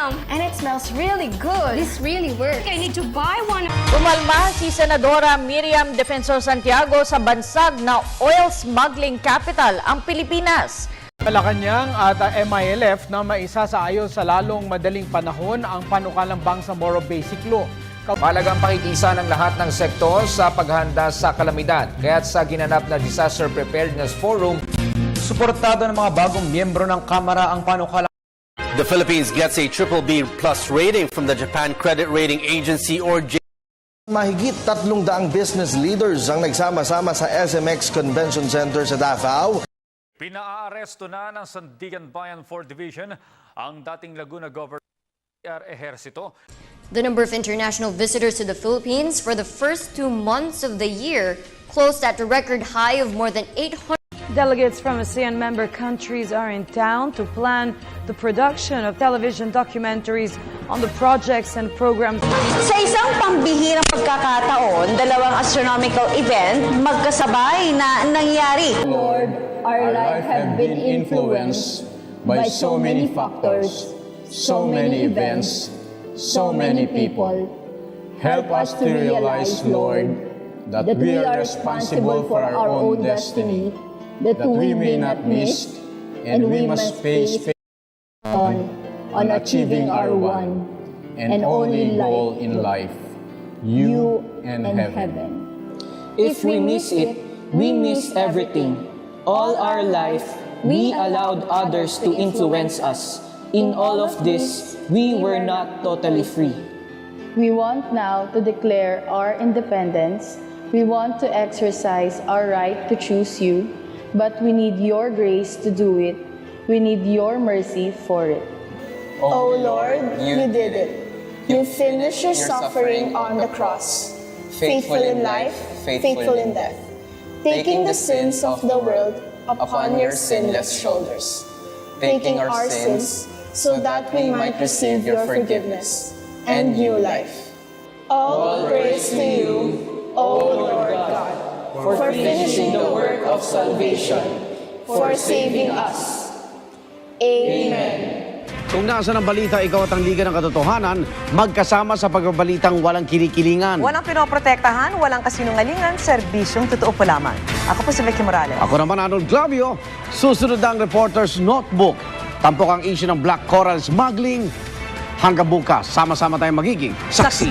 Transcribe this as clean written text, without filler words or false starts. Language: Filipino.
yum! And it smells really good. This really works. I need to buy one. Umalma si Senadora Miriam Defensor Santiago sa bansag na oil smuggling capital, ang Pilipinas. Malacanang at MILF na maisa sa ayon sa lalong madaling panahon ang panukalang Bangsamoro Basic Law. Mahalagang pakikisa ng lahat ng sektor sa paghanda sa kalamidad. Kaya't sa ginanap na Disaster Preparedness Forum, suportado ng mga bagong miyembro ng Kamara ang panukalang. The Philippines gets a BBB+ rating from the Japan Credit Rating Agency or Mahigit 300 business leaders ang nagsama-sama sa SMX Convention Center sa Davao. Pinaaresto na ng Sandigan Bayan 4th Division ang dating Laguna Governor Ejercito. The number of international visitors to the Philippines for the first 2 months of the year closed at a record high of more than 800. Delegates from ASEAN member countries are in town to plan the production of television documentaries on the projects and programs. Sa isang pambihirang pagkakataon, dalawang astronomical event magkasabay na nangyari. Lord, our life have been influenced by so many factors, so many events, so many people. Help us to realize, Lord, that we are responsible for our own destiny, that we may not miss, and we must face on achieving our one and only goal in life, you and heaven. If we miss it, we miss everything. All our life, we allowed others to influence us. In all of this, we were not totally free. We want now to declare our independence. We want to exercise our right to choose you, but we need your grace to do it. We need your mercy for it. Oh Lord, you did it. You finished your suffering on the cross. Faithful in life, faithful in death. Taking the sins of the world upon your sinless shoulders. Taking our sins so that we might receive your forgiveness and new life. All praise to you, O Lord God, for finishing the work of salvation, for saving us. Amen. Kung nasa ng balita, ikaw at ang Liga ng Katotohanan, magkasama sa pagbabalitang walang kinikilingan. Walang pinoprotektahan, walang kasinungalingan, serbisyong totoo po lamang. Ako po si Vicky Morales. Ako naman, Arnold Clavio. Susunod ang Reporter's Notebook. Tampok ang issue ng Black Coral Smuggling. Hanggang bukas, sama-sama tayong magiging saksi.